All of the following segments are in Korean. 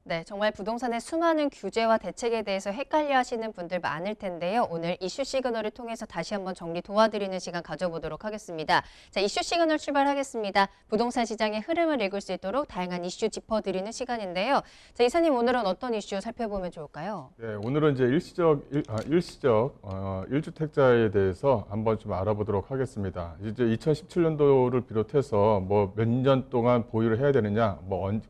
네, 정말 부동산의 수많은 규제와 대책에 대해서 헷갈려 하시는 분들 많을 텐데요. 오늘 이슈 시그널을 통해서 다시 한번 정리 도와드리는 시간 가져보도록 하겠습니다. 자, 이슈 시그널 출발하겠습니다. 부동산 시장의 흐름을 읽을 수 있도록 다양한 이슈 짚어드리는 시간인데요. 자, 이사님 오늘은 어떤 이슈 살펴보면 좋을까요? 네, 오늘은 이제 일시적 1주택자에 대해서 한번 좀 알아보도록 하겠습니다. 이제 2017년도를 비롯해서 뭐 몇 년 동안 보유를 해야 되느냐,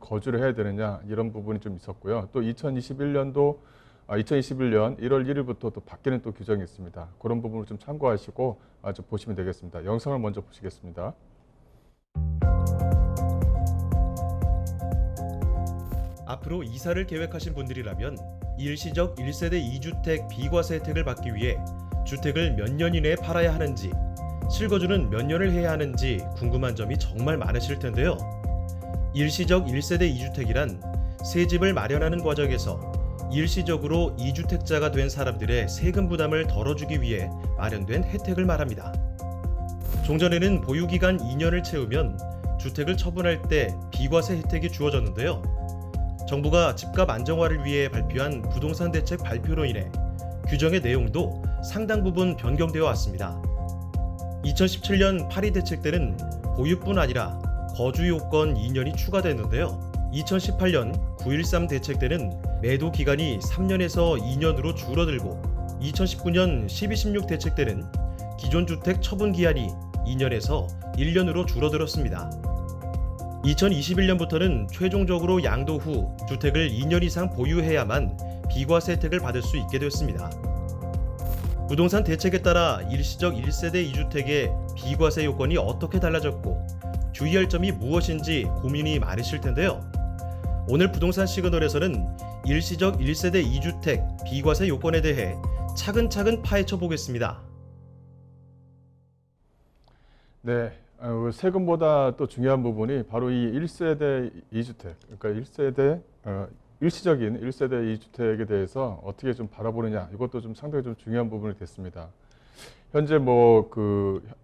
거주를 해야 되느냐 이런 부분이 좀 있었고요. 또 2021년 1월 1일부터 또 바뀌는 또 규정이 있습니다. 그런 부분을 좀 참고하시고 좀 보시면 되겠습니다. 영상을 먼저 보시겠습니다. 앞으로 이사를 계획하신 분들이라면 일시적 1세대 2주택 비과세 혜택을 받기 위해 주택을 몇 년 이내에 팔아야 하는지, 실거주는 몇 년을 해야 하는지 궁금한 점이 정말 많으실 텐데요. 일시적 1세대 2주택이란 새 집을 마련하는 과정에서 일시적으로 2주택자가 된 사람들의 세금 부담을 덜어주기 위해 마련된 혜택을 말합니다. 종전에는 보유기간 2년을 채우면 주택을 처분할 때 비과세 혜택이 주어졌는데요. 정부가 집값 안정화를 위해 발표한 부동산 대책 발표로 인해 규정의 내용도 상당 부분 변경되어 왔습니다. 2017년 파리 대책 때는 보유뿐 아니라 거주 요건 2년이 추가됐는데요. 2018년 9.13 대책 때는 매도 기간이 3년에서 2년으로 줄어들고 2019년 12.16 대책 때는 기존 주택 처분 기한이 2년에서 1년으로 줄어들었습니다. 2021년부터는 최종적으로 양도 후 주택을 2년 이상 보유해야만 비과세 혜택을 받을 수 있게 됐습니다. 부동산 대책에 따라 일시적 1세대 2주택의 비과세 요건이 어떻게 달라졌고 주의할 점이 무엇인지 고민이 많으실 텐데요. 오늘 부동산 시그널에서는 일시적 1세대 2주택 비과세 요건에 대해 차근차근 파헤쳐 보겠습니다. 네, 세금보다 또 중요한 부분이 바로 이 1세대 2주택, 그러니까 일시적인 1세대 2주택에 대해서 어떻게 좀 바라보느냐, 이것도 좀 상당히 좀 중요한 부분이 됐습니다.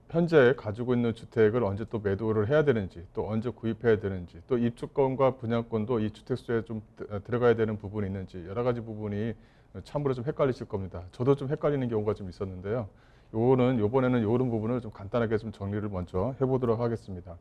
현재 가지고 있는 주택을 언제 또 매도를 해야 되는지, 또 언제 구입해야 되는지, 또 입주권과 분양권도 이 주택수에 좀 들어가야 되는 부분이 있는지 여러 가지 부분이 참으로 좀 헷갈리실 겁니다. 저도 좀 헷갈리는 경우가 좀 있었는데요. 이번에는 이런 부분을 좀 간단하게 좀 정리를 먼저 해보도록 하겠습니다.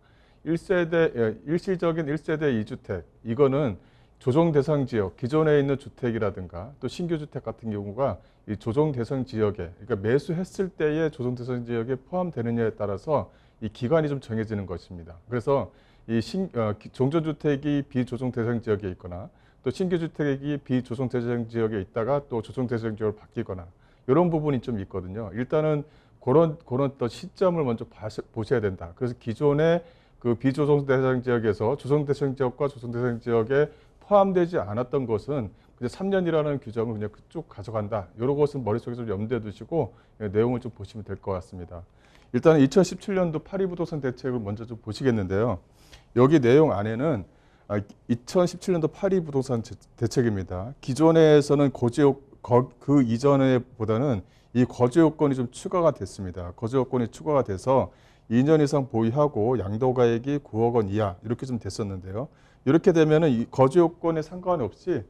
일시적인 1세대 2주택, 이거는 조정 대상 지역, 기존에 있는 주택이라든가 또 신규 주택 같은 경우가 이 조정 대상 지역에, 그러니까 매수했을 때의 조정 대상 지역에 포함되느냐에 따라서 이 기간이 좀 정해지는 것입니다. 그래서 종전주택이 비조정 대상 지역에 있거나 또 신규 주택이 비조정 대상 지역에 있다가 또 조정 대상 지역으로 바뀌거나 이런 부분이 좀 있거든요. 일단은 그런 또 시점을 먼저 보셔야 된다. 그래서 기존의 그 비조정 대상 지역에서 조정 대상 지역과 조정 대상 지역에 포함되지 않았던 것은 그냥 3년이라는 규정을 그냥 쭉 가져간다. 이런 것은 머릿속에 좀 염두에 두시고 내용을 좀 보시면 될 것 같습니다. 일단 2017년도 파리 부동산 대책을 먼저 좀 보시겠는데요. 여기 내용 안에는 2017년도 파리 부동산 대책입니다. 기존에서는 그 이전에 보다는 이 거주 요건이 좀 추가가 됐습니다. 거주 요건이 추가가 돼서 2년 이상 보유하고 양도가액이 9억 원 이하 이렇게 좀 됐었는데요. 이렇게 되면은 이 거주 요건에 상관없이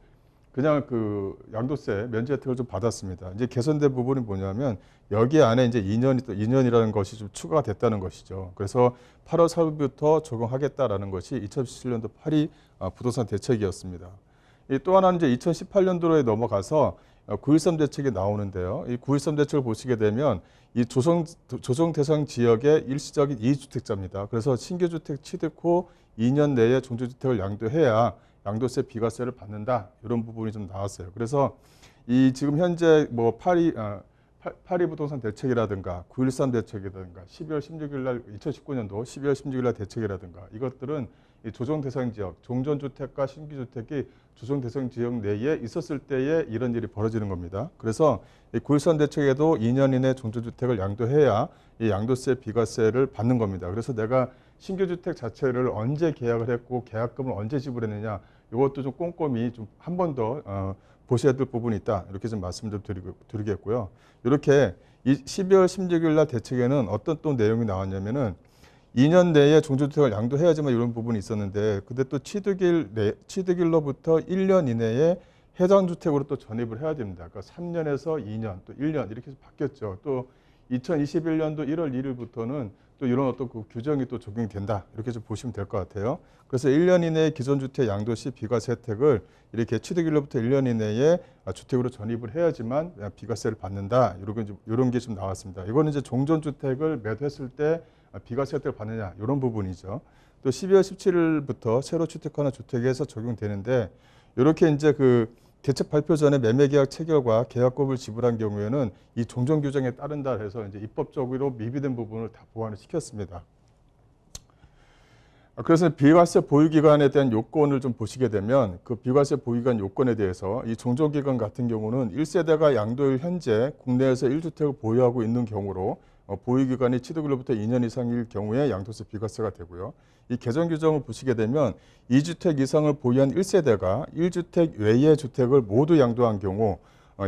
그냥 그 양도세 면제 혜택을 좀 받았습니다. 이제 개선된 부분이 뭐냐면 여기 안에 이제 2년이라는 것이 좀 추가가 됐다는 것이죠. 그래서 8월 4일부터 적용하겠다라는 것이 2017년도 파리 부동산 대책이었습니다. 또 하나는 이제 2018년도로에 넘어가서 9.13 대책이 나오는데요. 이 9.13 대책을 보시게 되면 이 조정 대상 지역의 일시적인 2주택자입니다. 그래서 신규 주택 취득 후 2년 내에 종전주택을 양도해야 양도세 비과세를 받는다. 이런 부분이 좀 나왔어요. 그래서 이 지금 현재 뭐 파리 부동산 대책이라든가 9.13 대책이라든가 12월 16일 날 2019년도 12월 16일 날 대책이라든가 이것들은 이 조정 대상 지역, 종전주택과 신규 주택이 조정 대상 지역 내에 있었을 때에 이런 일이 벌어지는 겁니다. 그래서 이 9.13 대책에도 2년 이내 종전주택을 양도해야 이 양도세 비과세를 받는 겁니다. 그래서 내가 신규 주택 자체를 언제 계약을 했고 계약금을 언제 지불했느냐 이것도 좀 꼼꼼히 좀 한 번 더 보셔야 될 부분이 있다. 이렇게 좀 말씀 좀 드리겠고요. 이렇게 12월 16일 날 대책에는 어떤 또 내용이 나왔냐면은 2년 내에 종전주택을 양도해야지만 이런 부분이 있었는데 근데 또 취득일로부터 1년 이내에 해당 주택으로 또 전입을 해야 됩니다. 그러니까 3년에서 2년 또 1년 이렇게 해서 바뀌었죠. 또 2021년도 1월 1일부터는 또 이런 어떤 그 규정이 또 적용이 된다. 이렇게 좀 보시면 될 것 같아요. 그래서 1년 이내에 기존 주택 양도 시 비과세 혜택을 이렇게 취득일로부터 1년 이내에 주택으로 전입을 해야지만 비과세를 받는다. 이런 게 좀 나왔습니다. 이거는 이제 종전 주택을 매도했을 때 비과세 혜택을 받느냐 이런 부분이죠. 또 12월 17일부터 새로 취득하는 주택에서 적용되는데 이렇게 이제 그 대책 발표 전에 매매계약 체결과 계약금을 지불한 경우에는 이 종전 규정에 따른다 해서 이제 입법적으로 미비된 부분을 다 보완을 시켰습니다. 그래서 비과세 보유기간에 대한 요건을 좀 보시게 되면 그 비과세 보유기간 요건에 대해서 이 종전기간 같은 경우는 1세대가 양도일 현재 국내에서 1주택을 보유하고 있는 경우로 보유기간이 취득일로부터 2년 이상일 경우에 양도세 비과세가 되고요. 이 개정 규정을 보시게 되면 2주택 이상을 보유한 1세대가 1주택 외의 주택을 모두 양도한 경우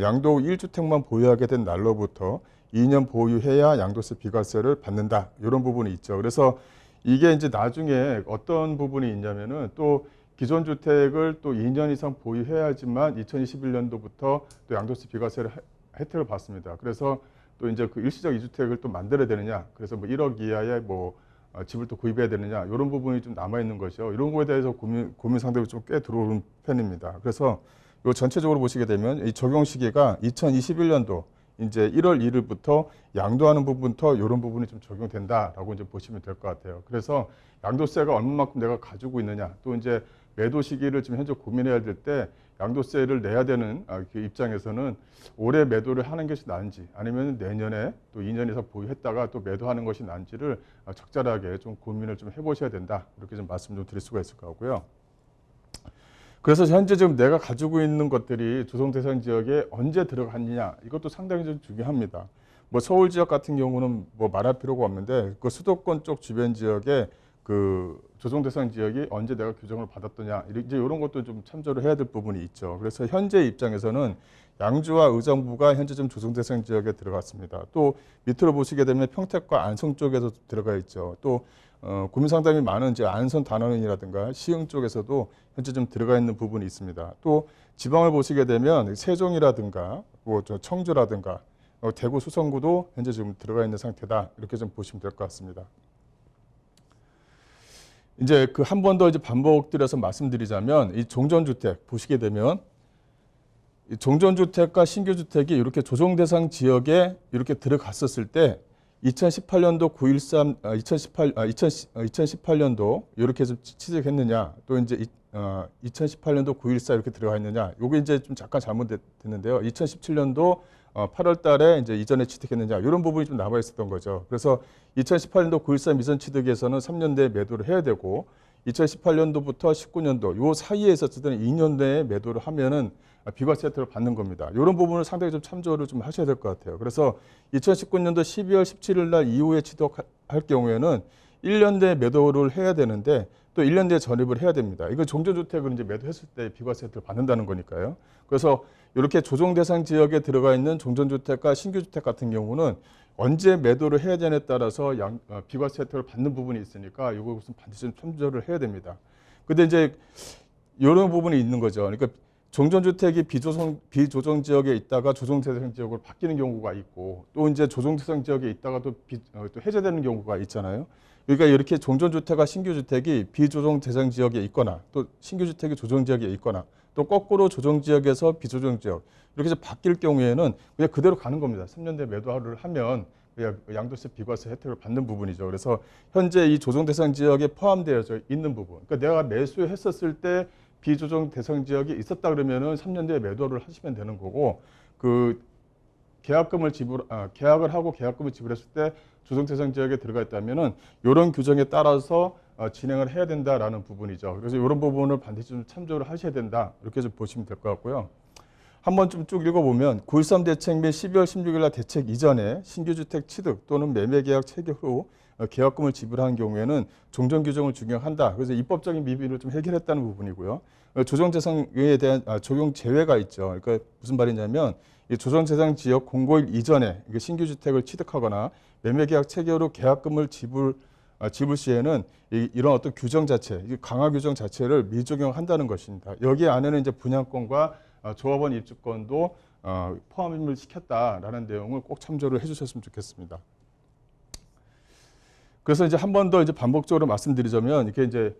양도 후 1주택만 보유하게 된 날로부터 2년 보유해야 양도세 비과세를 받는다. 이런 부분이 있죠. 그래서 이게 이제 나중에 어떤 부분이 있냐면은 또 기존 주택을 또 2년 이상 보유해야지만 2021년도부터 또 양도세 비과세를 혜택을 받습니다. 그래서 또 이제 그 일시적 2주택을 또 만들어야 되느냐. 그래서 뭐 1억 이하의 뭐 집을 또 구입해야 되느냐. 이런 부분이 좀 남아 있는 것이요. 이런 거에 대해서 고민 상대가 좀 꽤 들어오는 편입니다. 그래서 이 전체적으로 보시게 되면 이 적용 시기가 2021년도 이제 1월 1일부터 양도하는 부분부터 이런 부분이 좀 적용된다라고 이제 보시면 될 것 같아요. 그래서 양도세가 얼마만큼 내가 가지고 있느냐, 또 이제 매도 시기를 지금 현재 고민해야 될 때 양도세를 내야 되는 그 입장에서는 올해 매도를 하는 것이 나은지 아니면 내년에 또 2년 이상 보유했다가 또 매도하는 것이 나은지를 적절하게 좀 고민을 좀 해보셔야 된다. 이렇게 좀 말씀 좀 드릴 수가 있을 것 같고요. 그래서 현재 지금 내가 가지고 있는 것들이 조성 대상 지역에 언제 들어갔느냐 이것도 상당히 좀 중요합니다. 뭐 서울 지역 같은 경우는 뭐 말할 필요가 없는데 그 수도권 쪽 주변 지역에 그 조성 대상 지역이 언제 내가 규정을 받았더냐 이제 이런 것도 좀 참조를 해야 될 부분이 있죠. 그래서 현재 입장에서는 양주와 의정부가 현재 좀 조성 대상 지역에 들어갔습니다. 또 밑으로 보시게 되면 평택과 안성 쪽에서 들어가 있죠. 또 고민 상담이 많은 이제 안성 단원이라든가 시흥 쪽에서도 현재 좀 들어가 있는 부분이 있습니다. 또 지방을 보시게 되면 세종이라든가 뭐 청주라든가 대구 수성구도 현재 지금 들어가 있는 상태다. 이렇게 좀 보시면 될 것 같습니다. 이제 그 한 번 더 이제 반복드려서 말씀드리자면 이 종전주택 보시게 되면 이 종전주택과 신규주택이 이렇게 조정 대상 지역에 이렇게 들어갔었을 때 2018년도 9.13, 2018년도 이렇게 좀 취득했느냐, 또 이제 2018년도 9.14 이렇게 들어가 있느냐, 요게 이제 좀 잠깐 잘못됐는데요. 2017년도 8월 달에 이제 이전에 취득했느냐, 이런 부분이 좀 남아 있었던 거죠. 그래서 2018년도 9.13 이전 취득에서는 3년 내에 매도를 해야 되고, 2018년도부터 19년도 요 사이에 있었던 2년 내에 매도를 하면은 비과세 혜택을 받는 겁니다. 이런 부분을 상당히 좀 참조를 좀 하셔야 될 것 같아요. 그래서 2019년도 12월 17일 날 이후에 취득할 경우에는 1년 내에 매도를 해야 되는데 또 1년 내에 전입을 해야 됩니다. 이거 종전주택을 이제 매도했을 때 비과세 혜택을 받는다는 거니까요. 그래서 이렇게 조정 대상 지역에 들어가 있는 종전주택과 신규주택 같은 경우는 언제 매도를 해야 되냐에 따라서 비과세 혜택을 받는 부분이 있으니까 이것은 반드시 좀 참조를 해야 됩니다. 근데 이제 이런 부분이 있는 거죠. 그러니까 종전주택이 비조정 지역에 있다가 조정 대상 지역으로 바뀌는 경우가 있고 또 이제 조정 대상 지역에 있다가 또 해제되는 경우가 있잖아요. 그러니까 이렇게 종전주택과 신규주택이 비조정 대상 지역에 있거나 또 신규주택이 조정 지역에 있거나 또 거꾸로 조정 지역에서 비조정 지역 이렇게 해서 바뀔 경우에는 그냥 그대로 가는 겁니다. 3년 내 매도를 하면 그냥 양도세 비과세 혜택을 받는 부분이죠. 그래서 현재 이 조정 대상 지역에 포함되어 있는 부분. 그러니까 내가 매수했었을 때 비조정 대상 지역이 있었다 그러면은 3년 뒤에 매도를 하시면 되는 거고 그 계약을 하고 계약금을 지불했을 때 조정 대상 지역에 들어가 있다면은 이런 규정에 따라서 진행을 해야 된다라는 부분이죠. 그래서 이런 부분을 반드시 좀 참조를 하셔야 된다. 이렇게 좀 보시면 될 것 같고요. 한번 좀 쭉 읽어보면 9.13 대책 및 12월 16일 날 대책 이전에 신규주택 취득 또는 매매계약 체결 후 계약금을 지불한 경우에는 종전 규정을 적용한다. 그래서 입법적인 미비를 좀 해결했다는 부분이고요. 조정 대상에 대한 적용 제외가 있죠. 그러니까 무슨 말이냐면 이 조정 대상 지역 공고일 이전에 신규주택을 취득하거나 매매계약 체결 후 계약금을 지불 시에는 이런 어떤 규정 자체, 강화 규정 자체를 미적용한다는 것입니다. 여기 안에는 이제 분양권과 조합원 입주권도 포함을 시켰다라는 내용을 꼭 참조를 해주셨으면 좋겠습니다. 그래서 이제 한 번 더 이제 반복적으로 말씀드리자면 이게 이제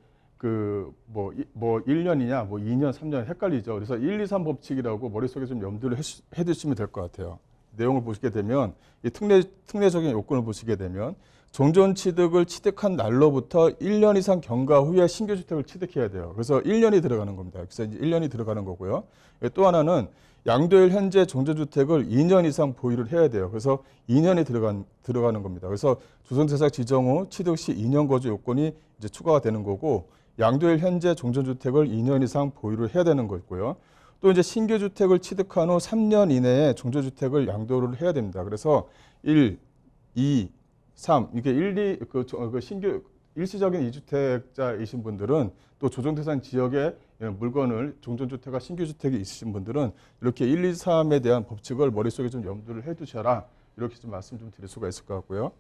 뭐 1년이냐, 뭐 2년, 3년 헷갈리죠. 그래서 1, 2, 3 법칙이라고 머릿속에 좀 염두를 해두시면 될 것 같아요. 내용을 보시게 되면 이 특례적인 요건을 보시게 되면 종전 취득을 취득한 날로부터 1년 이상 경과 후에 신규 주택을 취득해야 돼요. 그래서 1년이 들어가는 겁니다. 그래서 이제 1년이 들어가는 거고요. 또 하나는 양도일 현재 종전주택을 2년 이상 보유를 해야 돼요. 그래서 2년이 들어가는 겁니다. 그래서 조선재산 지정 후 취득 시 2년 거주 요건이 이제 추가가 되는 거고, 양도일 현재 종전주택을 2년 이상 보유를 해야 되는 거고요. 또 이제 신규 주택을 취득한 후 3년 이내에 종전주택을 양도를 해야 됩니다. 그래서 1, 2, 3 이게 신규 일시적인 이주택자이신 분들은 또 조정대상 지역에 물건을 종전주택과 신규주택이 있으신 분들은 이렇게 1, 2, 3에 대한 법칙을 머릿속에 좀 염두를 해두셔라, 이렇게 좀 말씀 좀 드릴 수가 있을 것 같고요.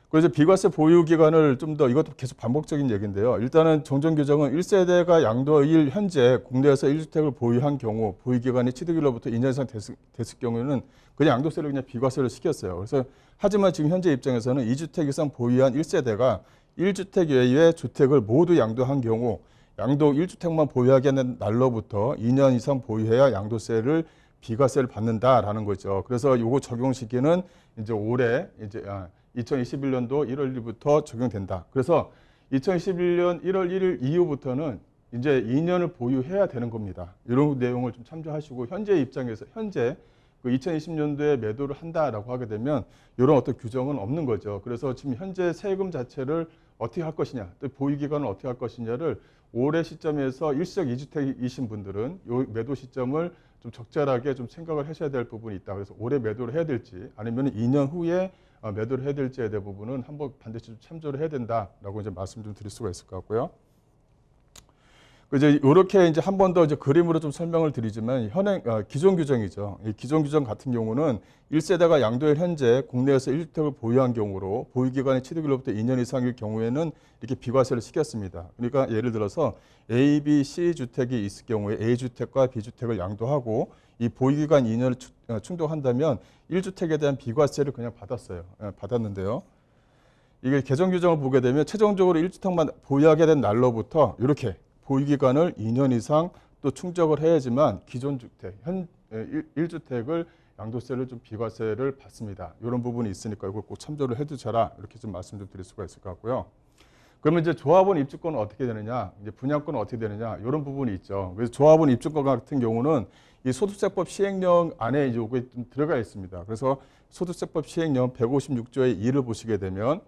그리고 이제 비과세 보유 기간을 좀 더, 이것도 계속 반복적인 얘기인데요. 일단은 종전 규정은 1세대가 양도일 현재 국내에서 1주택을 보유한 경우 보유 기간이 취득일로부터 2년 이상 됐을 경우에는 그냥 양도세를 그냥 비과세를 시켰어요. 그래서 하지만 지금 현재 입장에서는 2주택 이상 보유한 1세대가 1주택 외의 주택을 모두 양도한 경우 양도 1주택만 보유하게 된 날로부터 2년 이상 보유해야 양도세를 비과세를 받는다라는 거죠. 그래서 요거 적용 시기는 이제 올해 이제 2021년도 1월 1일부터 적용된다. 그래서 2021년 1월 1일 이후부터는 이제 2년을 보유해야 되는 겁니다. 이런 내용을 좀 참조하시고, 현재 입장에서 현재 2020년도에 매도를 한다라고 하게 되면 이런 어떤 규정은 없는 거죠. 그래서 지금 현재 세금 자체를 어떻게 할 것이냐, 또 보유 기간을 어떻게 할 것이냐를 올해 시점에서 일시적 2주택이신 분들은 이 매도 시점을 좀 적절하게 좀 생각을 하셔야 될 부분이 있다. 그래서 올해 매도를 해야 될지 아니면 2년 후에 매도를 해야 될지에 대한 부분은 한번 반드시 좀 참조를 해야 된다라고 이제 말씀 좀 드릴 수가 있을 것 같고요. 이제 이렇게 이제 한 번 더 이제 그림으로 좀 설명을 드리지만 기존 규정이죠. 이 기존 규정 같은 경우는 1세대가 양도일 현재 국내에서 1주택을 보유한 경우로 보유 기간이 취득일로부터 2년 이상일 경우에는 이렇게 비과세를 시켰습니다. 그러니까 예를 들어서 A, B, C 주택이 있을 경우에 A 주택과 B 주택을 양도하고 이 보유 기간 2년을 충족한다면 1주택에 대한 비과세를 그냥 받았는데요. 이게 개정 규정을 보게 되면 최종적으로 1주택만 보유하게 된 날로부터 이렇게 보유 기간을 2년 이상 또 충족을 해야지만 기존 주택, 1주택을 양도세를 좀 비과세를 받습니다. 이런 부분이 있으니까 이걸 꼭 참조를 해두셔라, 이렇게 좀 말씀 좀 드릴 수가 있을 것 같고요. 그러면 이제 조합원 입주권은 어떻게 되느냐, 이제 분양권은 어떻게 되느냐, 이런 부분이 있죠. 그래서 조합원 입주권 같은 경우는 이 소득세법 시행령 안에 이제 이게 좀 들어가 있습니다. 그래서 소득세법 시행령 156조의 2를 보시게 되면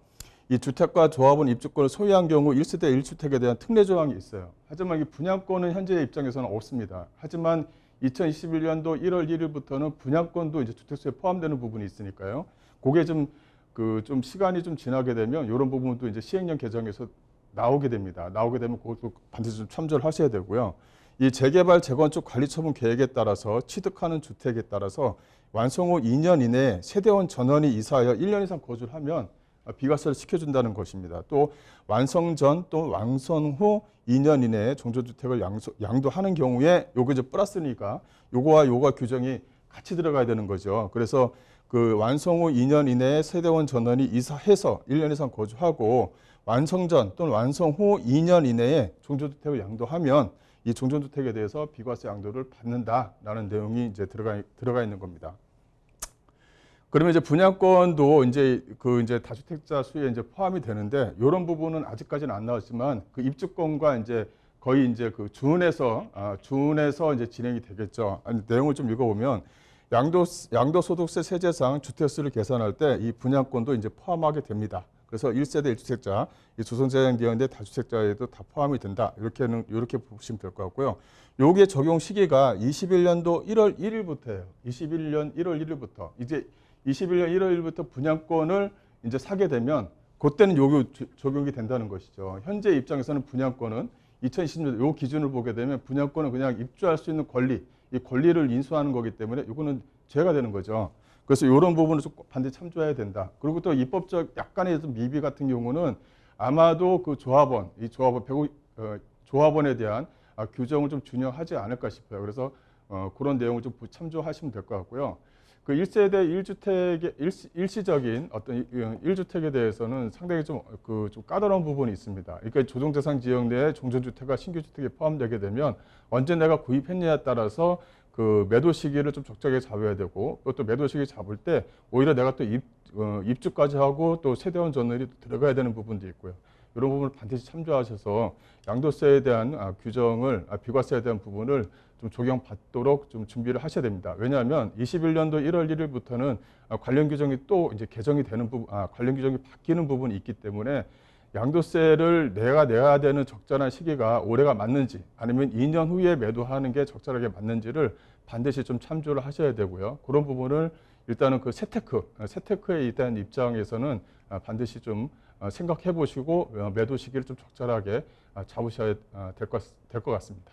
이 주택과 조합원 입주권을 소유한 경우 1세대 1주택에 대한 특례 조항이 있어요. 하지만 이 분양권은 현재 입장에서는 없습니다. 하지만 2021년도 1월 1일부터는 분양권도 이제 주택수에 포함되는 부분이 있으니까요. 그게 좀 시간이 좀 지나게 되면 이런 부분도 이제 시행령 개정에서 나오게 됩니다. 나오게 되면 그것도 반드시 좀 참조를 하셔야 되고요. 이 재개발, 재건축, 관리처분 계획에 따라서 취득하는 주택에 따라서 완성 후 2년 이내에 세대원 전원이 이사하여 1년 이상 거주를 하면 비과세를 시켜준다는 것입니다. 또 완성 전 또 완성 후 2년 이내에 종전주택을 양도하는 경우에 요거 이제 플러스니까 요거와 규정이 같이 들어가야 되는 거죠. 그래서 그 완성 후 2년 이내에 세대원 전원이 이사해서 1년 이상 거주하고 완성 전 또는 완성 후 2년 이내에 종전주택을 양도하면 이 종전주택에 대해서 비과세 양도를 받는다라는 내용이 이제 들어가 있는 겁니다. 그러면 이제 분양권도 이제 다주택자 수에 이제 포함이 되는데 이런 부분은 아직까지는 안 나왔지만 그 입주권과 이제 거의 이제 그 준해서 이제 진행이 되겠죠. 내용을 좀 읽어보면 양도소득세 세제상 주택수를 계산할 때 이 분양권도 이제 포함하게 됩니다. 그래서 1세대 1주택자, 이 조선재생되었는데 다주택자에도 다 포함이 된다. 이렇게 보시면 될 것 같고요. 요게 적용 시기가 21년도 1월 1일부터예요. 21년 1월 1일부터. 이제 21년 1월 1일부터 분양권을 이제 사게 되면 그때는 요게 적용이 된다는 것이죠. 현재 입장에서는 분양권은 2020년 요 기준을 보게 되면 분양권은 그냥 입주할 수 있는 권리, 이 권리를 인수하는 거기 때문에 이거는 죄가 되는 거죠. 그래서 이런 부분을 좀 반드시 참조해야 된다. 그리고 또 입법적 약간의 좀 미비 같은 경우는 아마도 그 조합원, 이 조합원에 대한 규정을 좀 준용하지 않을까 싶어요. 그래서 그런 내용을 좀 참조하시면 될 것 같고요. 그 1세대 1주택의 일시적인 어떤 1주택에 대해서는 상당히 좀 까다로운 부분이 있습니다. 그러니까 조정대상 지역 내에 종전주택과 신규주택이 포함되게 되면 언제 내가 구입했냐에 따라서 그 매도 시기를 좀 적절하게 잡아야 되고, 또 매도 시기 잡을 때 오히려 내가 또 입주까지 하고 또 세대원 전월이 들어가야 되는 부분도 있고요. 이런 부분을 반드시 참조하셔서 양도세에 대한 규정을, 비과세에 대한 부분을 좀 적용받도록 좀 준비를 하셔야 됩니다. 왜냐하면 21년도 1월 1일부터는 관련 규정이 또 이제 개정이 되는 부분, 관련 규정이 바뀌는 부분이 있기 때문에 양도세를 내가 내야 되는 적절한 시기가 올해가 맞는지 아니면 2년 후에 매도하는 게 적절하게 맞는지를 반드시 좀 참조를 하셔야 되고요. 그런 부분을 일단은 그 세테크에 대한 입장에서는 반드시 좀 생각해 보시고 매도 시기를 좀 적절하게 잡으셔야 될 것 같습니다.